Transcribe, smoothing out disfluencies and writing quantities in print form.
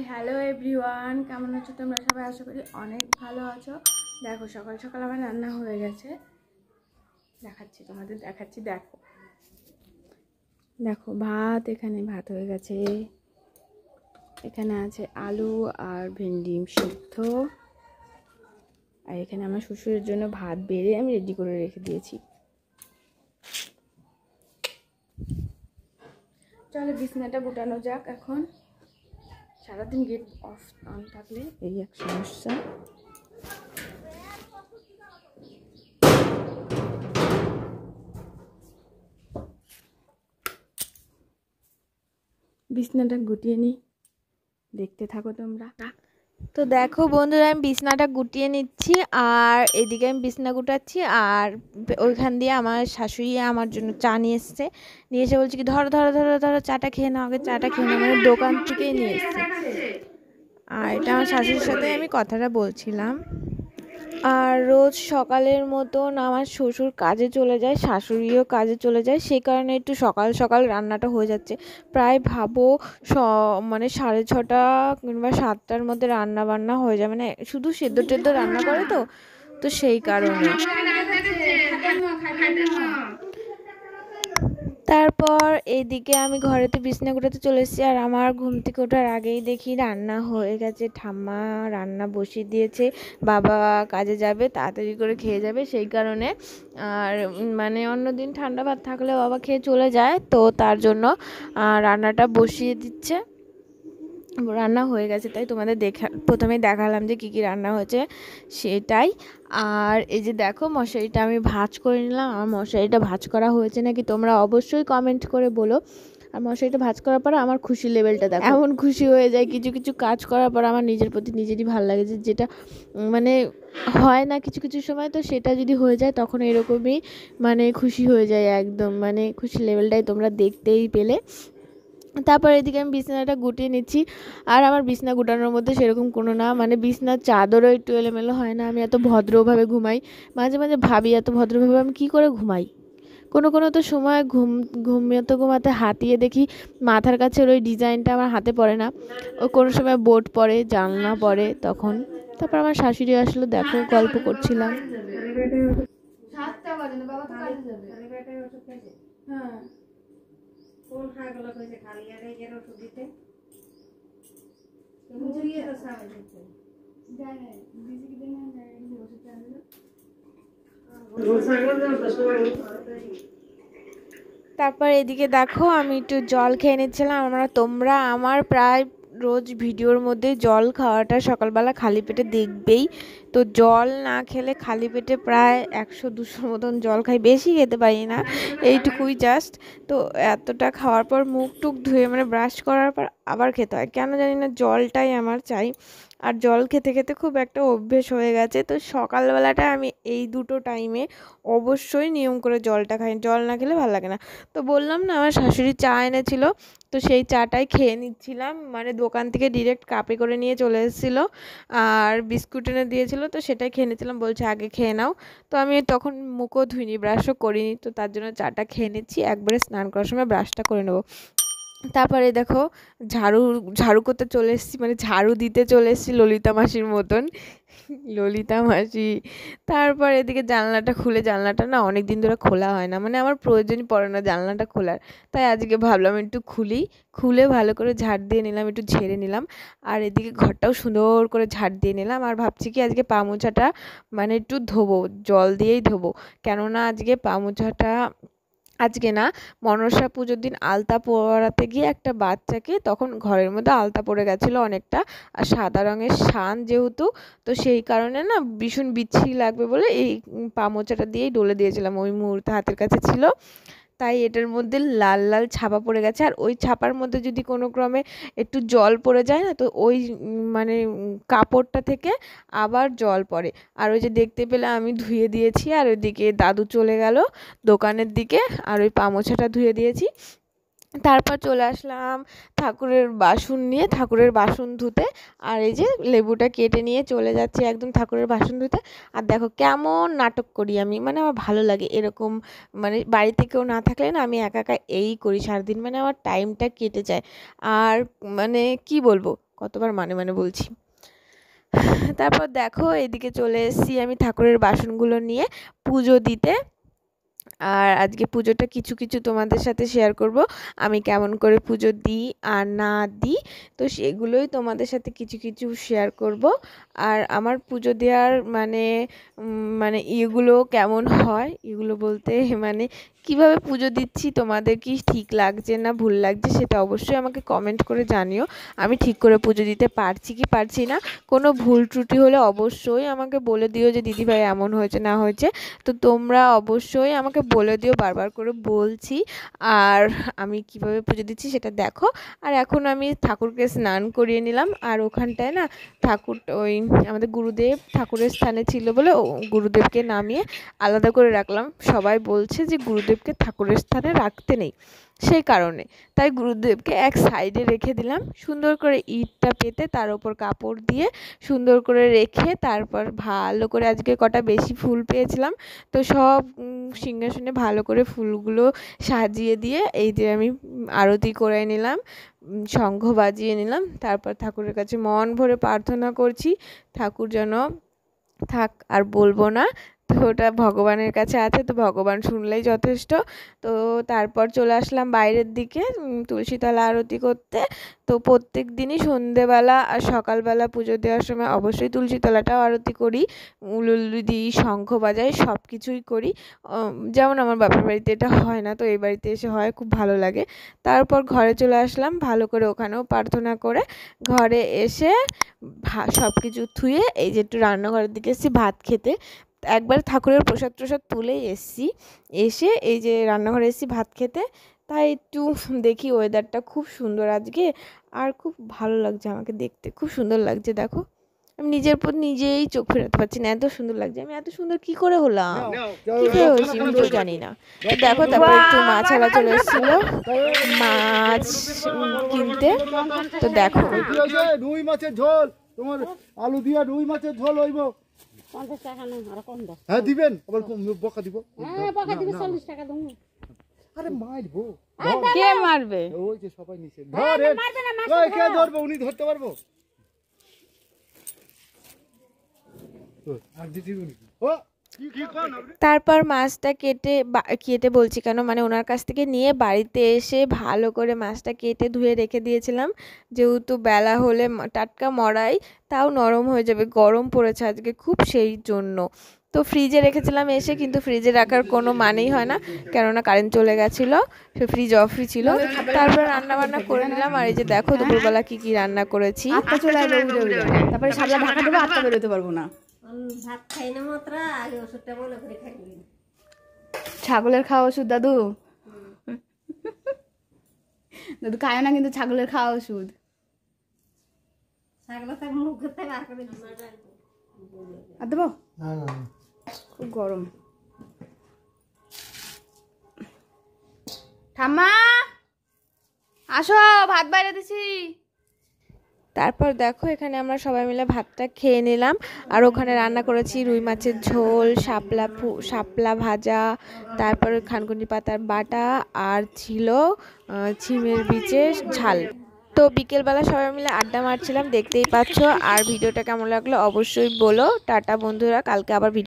Hello everyone, কেমন আছো তোমরা সবাই? আশা করি অনেক ভালো আছো। দেখো সকাল সকাল আমার রান্না হয়ে গেছে, দেখাচ্ছি তোমাদের, দেখো দেখো ভাত, এখানে ভাত হয়ে গেছে, এখানে আছে আলু আর ভেন্ডি সিদ্ধ, আর এখানে আমার শ্বশুরের জন্য ভাত বেড়ে আমি রেডি করে রেখে দিয়েছি। চলো বিছনাটা গুটানো যাক। এখন সারাদিন গেট অফ অন থাকলে এই এক সমস্যা। বিছনাটা গুটিয়ে নিই, দেখতে থাকো তোমরা। তো দেখো বন্ধুরা, আমি বিছনাটা গুটিয়ে নিচ্ছি আর এদিকে আমি বিছনা গুটাচ্ছি, আর ওইখান দিয়ে আমার শাশুড়ি আমার জন্য চা নিয়ে এসছে। নিয়ে এসে বলছে কি ধরো ধরো ধরো ধরো চাটা খেয়ে নাও, আগে চাটা খেয়ে নাও, মানে দোকান থেকেই নিয়ে এসছে। আর এটা আমার শাশুড়ির সাথে আমি কথাটা বলছিলাম। আর রোজ সকালের মতন আমার শ্বশুর কাজে চলে যায়, শাশুড়িও কাজে চলে যায়, সেই কারণে একটু সকাল সকাল রান্নাটা হয়ে যাচ্ছে। প্রায় ভাবো মানে 6:30 কিংবা 7টার মধ্যে রান্না বান্না হয়ে যায়, মানে শুধু সেদ্ধ টেদ্ধ রান্না করে তো তো সেই কারণে। তারপর এইদিকে আমি ঘরেতে বিছনা গোটাতে চলে এসেছি, আর আমার ঘুম থেকে ওঠার আগেই দেখি রান্না হয়ে গেছে। ঠাম্মা রান্না বসিয়ে দিয়েছে, বাবা কাজে যাবে, তাড়াতাড়ি করে খেয়ে যাবে সেই কারণে। আর মানে অন্যদিন ঠান্ডা ভাত থাকলে বাবা খেয়ে চলে যায়, তো তার জন্য রান্নাটা বসিয়ে দিচ্ছে। রান্না হয়ে গেছে তাই তোমাদের প্রথমেই দেখালাম যে কী রান্না হয়েছে সেটাই। আর এই যে দেখো মশারিটা আমি ভাঁজ করে নিলাম। আমার মশারিটা ভাঁজ করা হয়েছে নাকি তোমরা অবশ্যই কমেন্ট করে বলো। আর মশারিটা ভাঁজ করার পর আমার খুশি লেভেলটা দেখো, এমন খুশি হয়ে যায় কিছু কিছু কাজ করার পর আমার নিজের প্রতি নিজেরই ভালো লাগে, যেটা মানে হয় না কিছু কিছু সময়, তো সেটা যদি হয়ে যায় তখন এরকমই মানে খুশি হয়ে যায় একদম, মানে খুশি লেভেলটাই তোমরা দেখতেই পেলে। তারপর এদিকে আমি বিছানাটা গুটিয়ে নিচ্ছি। আর আমার বিছনা গুটানোর মধ্যে সেরকম কোনো না, মানে বিছনার চাদরও একটু এলোমেলো হয় না। আমি এত ভদ্রভাবে ঘুমাই, মাঝে মাঝে ভাবি এত ভদ্রভাবে আমি কী করে ঘুমাই। কোনো কোনো তো সময় ঘুমাতে হাতিয়ে দেখি মাথার কাছের ওই ডিজাইনটা আমার হাতে পড়ে না, ও কোনো সময় বোর্ড পড়ে, জানলা পড়ে তখন। তারপর আমার শাশুড়ি আসলো, দেখো গল্প করছিলাম। তারপর এদিকে দেখো আমি একটু জল খেয়ে নিচ্ছিলাম। তোমরা আমার প্রায় রোজ ভিডিওর মধ্যে জল খাওয়াটা সকালবেলা খালি পেটে দেখবেই। তো জল না খেলে খালি পেটে প্রায় 100-200 মতন জল খাই, বেশি খেতে পারি না, এইটুকুই জাস্ট। তো এতটা খাওয়ার পর মুখ টুক ধুয়ে মানে ব্রাশ করার পর আবার খেতে হয়, কেন জানি না জলটাই আমার চাই। আর জল খেতে খেতে খুব একটা অভ্যেস হয়ে গেছে। তো সকালবেলাটা আমি এই দুটো টাইমে অবশ্যই নিয়ম করে জলটা খাই, জল না খেলে ভালো লাগে না। তো বললাম না আমার শাশুড়ি চা এনেছিল, তো সেই চাটাই খেয়ে নিচ্ছিলাম, মানে দোকান থেকে ডিরেক্ট কাপে করে নিয়ে চলে এসেছিলো আর বিস্কুট এনে দিয়েছিলো, তো সেটাই খেয়ে নিচ্ছিলাম। বলছে আগে খেয়ে নাও। তো আমি তখন মুখও ধুইনি, ব্রাশও করিনি, তো তার জন্য চাটা খেয়ে নিচ্ছি, একবারে স্নান করার সময় ব্রাশটা করে নেবো। তারপরে দেখো ঝাড়ু করতে চলে এসেছি, মানে ঝাড়ু দিতে চলে এসেছি ললিতা মাসির মতন, ললিতা মাসি। তারপর এদিকে জানলাটা জানলাটা না অনেক দিন ধরে খোলা হয় না, মানে আমার প্রয়োজনই পড়ে না জানলাটা খোলার, তাই আজকে ভাবলাম একটু খুলে ভালো করে ঝাড় দিয়ে নিলাম, একটু ঝেড়ে নিলাম। আর এদিকে ঘরটাও সুন্দর করে ঝাড় দিয়ে নিলাম। আর ভাবছি কি আজকে পা মোছাটা মানে একটু ধোবো, জল দিয়েই ধোবো, কেননা আজকে পা মোছাটা আজকে না, মনসা পুজোর দিন আলতা পরাতে গিয়ে একটা বাচ্চাকে তখন ঘরের মধ্যে আলতা পড়ে গেছিলো অনেকটা, আর সাদা রঙের শান যেহেতু, তো সেই কারণে না ভীষণ বিচ্ছিরি লাগবে বলে এই পা মোচাটা দিয়েই ডলে দিয়েছিলাম, ওই মুহূর্তে হাতের কাছে ছিল, তাই এটার মধ্যে লাল লাল ছাপা পড়ে গেছে। আর ওই ছাপার মধ্যে যদি কোনো ক্রমে একটু জল পড়ে যায় না, তো ওই মানে কাপড়টা থেকে আবার জল পড়ে। আর ওই যে দেখতে পেলে আমি ধুয়ে দিয়েছি, আর ওইদিকে দাদু চলে গেল দোকানের দিকে, আর ওই পা মোছাটা ধুয়ে দিয়েছি। তারপর চলে আসলাম ঠাকুরের বাসন নিয়ে, ঠাকুরের বাসন ধুতে। আর এই যে লেবুটা কেটে নিয়ে চলে যাচ্ছি একদম ঠাকুরের বাসন ধুতে। আর দেখো কেমন নাটক করি আমি, মানে আমার ভালো লাগে এরকম, মানে বাড়িতে কেউ না থাকলে না আমি একা একা এই করি সারাদিন, মানে আমার টাইমটা কেটে যায়। আর মানে কি বলবো, কতবার মানে মানে বলছি। তারপর দেখো এদিকে চলে এসেছি আমি ঠাকুরের বাসনগুলো নিয়ে পুজো দিতে। আর আজকে পুজোটা কিছু কিছু তোমাদের সাথে শেয়ার করব, আমি কেমন করে পুজো দিই আর না দিই, তো সেগুলোই তোমাদের সাথে কিছু কিছু শেয়ার করব। আর আমার পুজো দেওয়ার মানে এগুলো কেমন হয়, এগুলো বলতে মানে কিভাবে পুজো দিচ্ছি, তোমাদের কি ঠিক লাগছে না ভুল লাগছে সেটা অবশ্যই আমাকে কমেন্ট করে জানিও। আমি ঠিক করে পুজো দিতে পারছি কি পারছি না, কোনো ভুল ত্রুটি হলে অবশ্যই আমাকে বলে দিও যে দিদিভাই এমন হয়েছে না হয়েছে। তো তোমরা অবশ্যই আমাকে বলে দিও, বারবার করে বলছি। আর আমি কিভাবে পুজো দিচ্ছি সেটা দেখো। আর এখন আমি ঠাকুরকে স্নান করিয়ে নিলাম। আর ওখানটায় না ঠাকুর ওই আমাদের গুরুদেব ঠাকুরের স্থানে ছিল বলে গুরুদেবকে নামিয়ে আলাদা করে রাখলাম। সবাই বলছে যে গুরুদেবকে ঠাকুরের স্থানে রাখতে নেই, সেই কারণে তাই গুরুদেবকে এক সাইডে রেখে দিলাম। সুন্দর করে ইটটা পেতে তার উপর কাপড় দিয়ে সুন্দর করে রেখে তারপর ভালো করে আজকে কটা বেশি ফুল পেয়েছিলাম, তো সব সিংহাসনে ভালো করে ফুলগুলো সাজিয়ে দিয়ে এই যে আমি আরতি করে নিলাম, শঙ্খ বাজিয়ে নিলাম। তারপর ঠাকুরের কাছে মন ভরে প্রার্থনা করছি ঠাকুর যেন থাক, আর বলবো না, তো ওটা ভগবানের কাছে আছে, তো ভগবান শুনলেই যথেষ্ট। তো তারপর চলে আসলাম বাইরের দিকে তুলসীতলা আরতি করতে। তো প্রত্যেক দিনই সন্ধেবেলা আর সকালবেলা পুজো দেওয়ার সময় অবশ্যই তুলসীতলাটাও আরতি করি, উলুলু দিই, শঙ্খ বাজাই, সব কিছুই করি। যেমন আমার বাপের বাড়িতে এটা হয় না, তো এই বাড়িতে এসে হয়, খুব ভালো লাগে। তারপর ঘরে চলে আসলাম ভালো করে, ওখানেও প্রার্থনা করে ঘরে এসে সব কিছু থুয়ে এই যে একটু রান্নাঘরের দিকে এসেছি ভাত খেতে। একবার ঠাকুরের প্রসাদ টসাদ তুলেই এসেছি, এসে এই যে রান্নাঘরে এসেছি ভাত খেতে। তাই একটু দেখি ওয়েদারটা খুব সুন্দর আজকে, আর খুব ভালো লাগছে আমাকে দেখতে, খুব সুন্দর লাগছে। দেখো আমি নিজের উপর নিজেই চোখ ফেরাতে পারছি না, এত সুন্দর লাগছে। আমি এত সুন্দর কি করে হলাম, কি করে হয়েছি আমি তো জানি না। তো দেখো তারপর একটু মাছওয়ালা চলে এসেছিল মাছ কিনতে। তো দেখো রুই মাছের ঝোল, তোমার আলু দিয়া রুই মাছের ঝোল হইব 50 টাকা না আর কম দাও। হ্যাঁ দিবেন, আবার বকা দিব। হ্যাঁ বকা দিবে 40 টাকা দাও। আরে মারবো, কে মারবে? ওই যে সবাই নিচে ধরেন, ওই কে ধরবে, উনি ধরতে পারবো। আর দিদি উনি ও কি কোন আপনি? তারপর মাছটা কেটে বলছি কেন, মানে ওনার কাছ থেকে নিয়ে বাড়িতে এসে ভালো করে মাছটা কেটে ধুয়ে রেখে দিয়েছিলাম, যেহেতু বেলা হলে টাটকা মরাই তাও নরম হয়ে যাবে, গরম পড়েছে আজকে খুব, সেই জন্য। তো ফ্রিজে রেখেছিলাম এসে, কিন্তু ফ্রিজে রাখার কোনো মানেই হয় না, কেননা কারেন্ট চলে গেছিলো, সে ফ্রিজ অফই ছিল। তারপর রান্না বান্না করে নিলাম। আর এই যে দেখো দুপুরবেলা কি কি রান্না করেছি। আটটা চলে আসবে উড়ে উড়ে, তারপরে সাবলা ঢাকা দেবো, আটটা বেরোতে পারবো না। ভাত খাই না মাত্র আগে ওষুধটা বলে করে খাইবি। ছাগলের খাওয়া ওষুধ দাদু, দাদু খায় না কিন্তু ছাগলের খাওয়া ওষুধ। ছাগল তার মুখ করতে বার করে আর দেবো, খুব গরম। ঠাম্মা আসো, ভাত বাইরে দিছি। তারপর দেখো এখানে আমরা সবাই মিলে ভাতটা খেয়ে নিলাম। আর ওখানে রান্না করেছি রুই মাছের ঝোল, শাপলা ভাজা, তারপর খানকুনি পাতার বাটা, আর ছিল ছিমের বীজের ঝাল। তো বিকেলবেলা সবাই মিলে আড্ডা মারছিলাম, দেখতেই পাচ্ছ। আর ভিডিওটা কেমন লাগলো অবশ্যই বলো। টাটা বন্ধুরা, কালকে আবার ভিডিও